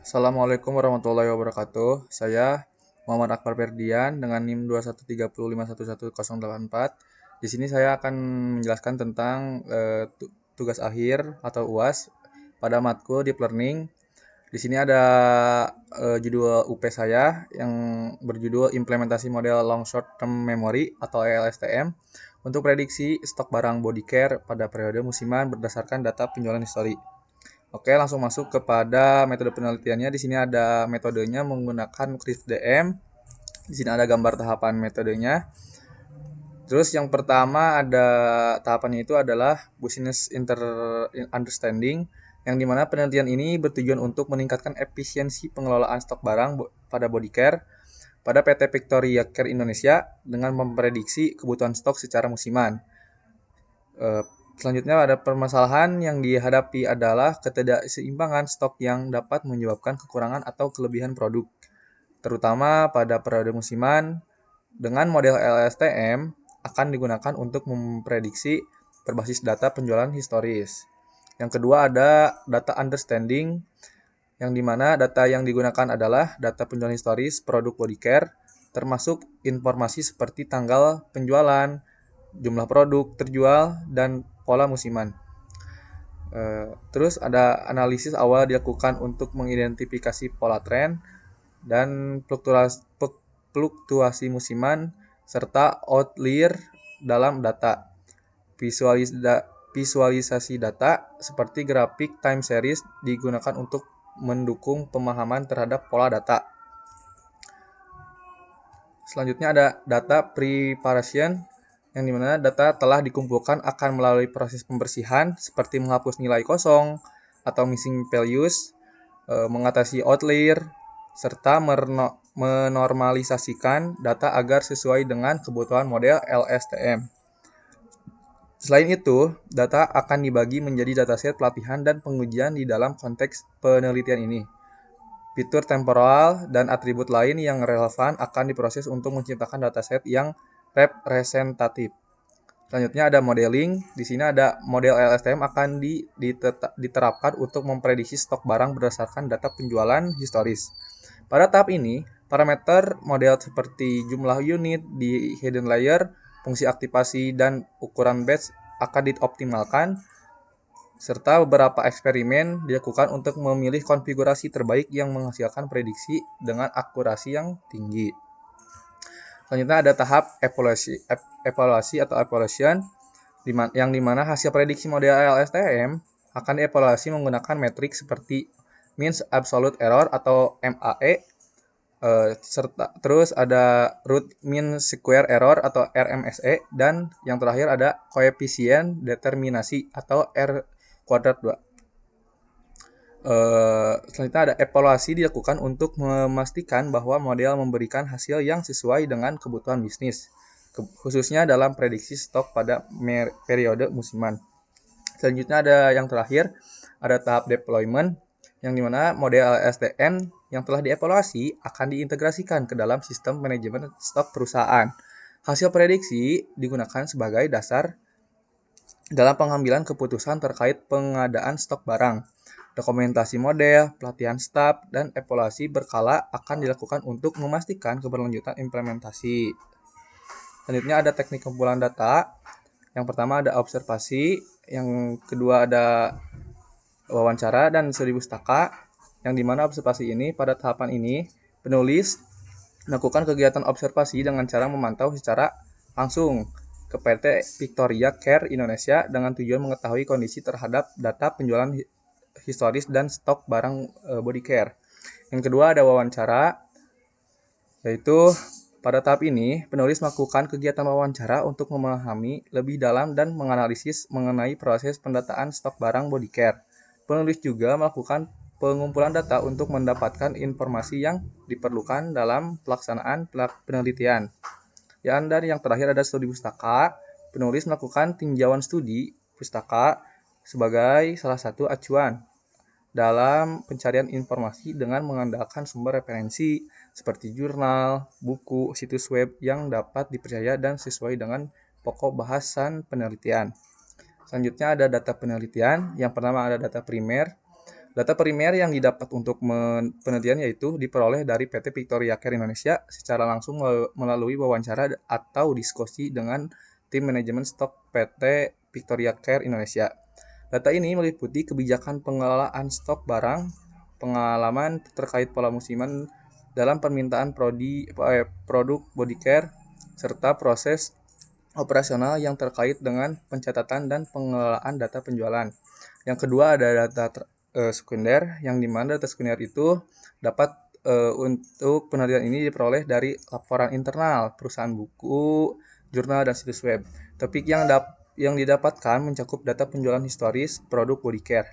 Assalamualaikum warahmatullahi wabarakatuh. Saya Muhammad Akbar Ferdian dengan NIM 21305111084. Di sini saya akan menjelaskan tentang tugas akhir atau UAS pada matkul Deep Learning. Di sini ada judul UP saya yang berjudul Implementasi Model Long Short Term Memory atau LSTM untuk prediksi stok barang body care pada periode musiman berdasarkan data penjualan histori. Oke, langsung masuk kepada metode penelitiannya. Di sini ada metodenya menggunakan CRISP-DM. Di sini ada gambar tahapan metodenya. Terus yang pertama ada tahapannya itu adalah business understanding, yang dimana penelitian ini bertujuan untuk meningkatkan efisiensi pengelolaan stok barang pada body care pada PT Victoria Care Indonesia dengan memprediksi kebutuhan stok secara musiman. Selanjutnya ada permasalahan yang dihadapi adalah ketidakseimbangan stok yang dapat menyebabkan kekurangan atau kelebihan produk, terutama pada periode musiman. Dengan model LSTM akan digunakan untuk memprediksi berbasis data penjualan historis. Yang kedua ada data understanding, yang dimana data yang digunakan adalah data penjualan historis produk body care, termasuk informasi seperti tanggal penjualan, jumlah produk terjual, dan pola musiman. Terus ada analisis awal dilakukan untuk mengidentifikasi pola tren dan fluktuasi musiman serta outlier dalam data. Visualisasi data seperti grafik time series digunakan untuk mendukung pemahaman terhadap pola data. Selanjutnya ada data preparation, yang dimana data telah dikumpulkan akan melalui proses pembersihan seperti menghapus nilai kosong atau missing values, mengatasi outlier, serta menormalisasikan data agar sesuai dengan kebutuhan model LSTM. Selain itu, data akan dibagi menjadi dataset pelatihan dan pengujian di dalam konteks penelitian ini. Fitur temporal dan atribut lain yang relevan akan diproses untuk menciptakan dataset yang representatif. Selanjutnya ada modeling. Di sini ada model LSTM akan diterapkan untuk memprediksi stok barang berdasarkan data penjualan historis. Pada tahap ini, parameter model seperti jumlah unit di hidden layer, fungsi aktivasi, dan ukuran batch akan dioptimalkan, serta beberapa eksperimen dilakukan untuk memilih konfigurasi terbaik yang menghasilkan prediksi dengan akurasi yang tinggi. Selanjutnya ada tahap evaluasi atau evaluation, yang dimana hasil prediksi model LSTM akan dievaluasi menggunakan metrik seperti mean absolute error atau MAE, terus ada root mean square error atau RMSE, dan yang terakhir ada koefisien determinasi atau R kuadrat 2. Selanjutnya ada evaluasi dilakukan untuk memastikan bahwa model memberikan hasil yang sesuai dengan kebutuhan bisnis, khususnya dalam prediksi stok pada periode musiman. Selanjutnya ada yang terakhir, ada tahap deployment, yang dimana model LSTM yang telah dievaluasi akan diintegrasikan ke dalam sistem manajemen stok perusahaan. Hasil prediksi digunakan sebagai dasar dalam pengambilan keputusan terkait pengadaan stok barang. Dokumentasi model, pelatihan staf, dan evaluasi berkala akan dilakukan untuk memastikan keberlanjutan implementasi. Selanjutnya ada teknik kumpulan data. Yang pertama ada observasi, yang kedua ada wawancara dan studi pustaka, yang dimana observasi ini pada tahapan ini penulis melakukan kegiatan observasi dengan cara memantau secara langsung ke PT Victoria Care Indonesia dengan tujuan mengetahui kondisi terhadap data penjualan historis dan stok barang body care. Yang kedua ada wawancara, yaitu pada tahap ini penulis melakukan kegiatan wawancara untuk memahami lebih dalam dan menganalisis mengenai proses pendataan stok barang body care. Penulis juga melakukan pengumpulan data untuk mendapatkan informasi yang diperlukan dalam pelaksanaan penelitian. Dan yang terakhir ada studi pustaka. Penulis melakukan tinjauan studi pustaka sebagai salah satu acuan dalam pencarian informasi dengan mengandalkan sumber referensi seperti jurnal, buku, situs web yang dapat dipercaya dan sesuai dengan pokok bahasan penelitian. Selanjutnya ada data penelitian. Yang pertama ada data primer. Data primer yang didapat untuk penelitian yaitu diperoleh dari PT Victoria Care Indonesia secara langsung melalui wawancara atau diskusi dengan tim manajemen stok PT Victoria Care Indonesia. Data ini meliputi kebijakan pengelolaan stok barang, pengalaman terkait pola musiman dalam permintaan produk body care, serta proses operasional yang terkait dengan pencatatan dan pengelolaan data penjualan. Yang kedua ada data sekunder, yang dimana data sekunder itu dapat untuk penelitian ini diperoleh dari laporan internal, perusahaan buku, jurnal, dan situs web. Topik yang didapatkan mencakup data penjualan historis produk body care,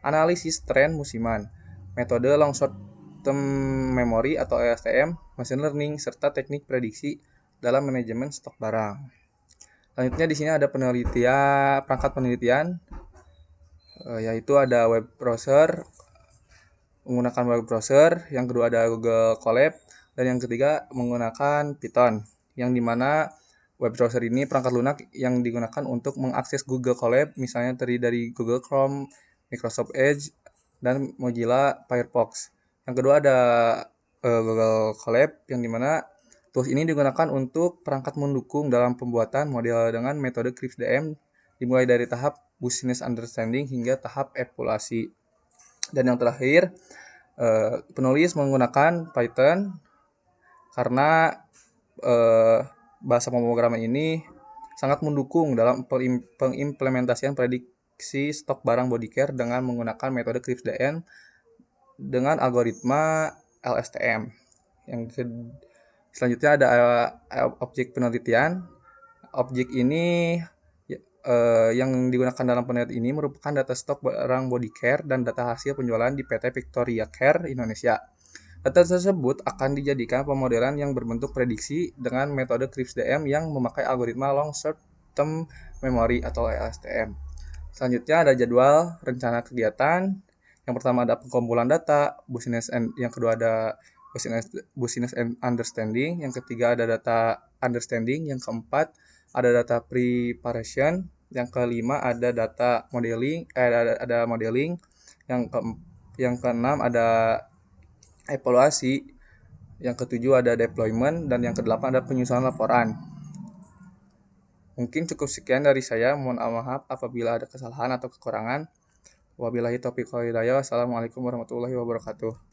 analisis tren musiman, metode long short term memory atau LSTM, machine learning, serta teknik prediksi dalam manajemen stok barang. Selanjutnya di sini ada perangkat penelitian, yaitu ada web browser, menggunakan web browser, yang kedua ada Google Colab, dan yang ketiga menggunakan Python, yang dimana web browser ini perangkat lunak yang digunakan untuk mengakses Google Colab, misalnya terdiri dari Google Chrome, Microsoft Edge, dan Mozilla Firefox. Yang kedua ada Google Colab, yang dimana tools ini digunakan untuk perangkat mendukung dalam pembuatan model dengan metode CRISP-DM, dimulai dari tahap business understanding hingga tahap evaluasi. Dan yang terakhir, penulis menggunakan Python karena bahasa pemrograman ini sangat mendukung dalam pengimplementasian prediksi stok barang body care dengan menggunakan metode CRISP-DM dengan algoritma LSTM. Selanjutnya ada objek penelitian. Objek ini yang digunakan dalam penelitian ini merupakan data stok barang body care dan data hasil penjualan di PT Victoria Care Indonesia. Data tersebut akan dijadikan pemodelan yang berbentuk prediksi dengan metode CRISP-DM yang memakai algoritma long short term memory atau LSTM. Selanjutnya ada jadwal rencana kegiatan. Yang pertama ada pengumpulan data, yang kedua ada business understanding, yang ketiga ada data understanding, yang keempat ada data preparation, yang kelima ada data modeling, ada modeling, yang keenam ada evaluasi, yang ketujuh ada deployment, dan yang kedelapan ada penyusunan laporan. Mungkin cukup sekian dari saya. Mohon maaf apabila ada kesalahan atau kekurangan. Wabillahi taufiq wal hidayah. Wassalamualaikum warahmatullahi wabarakatuh.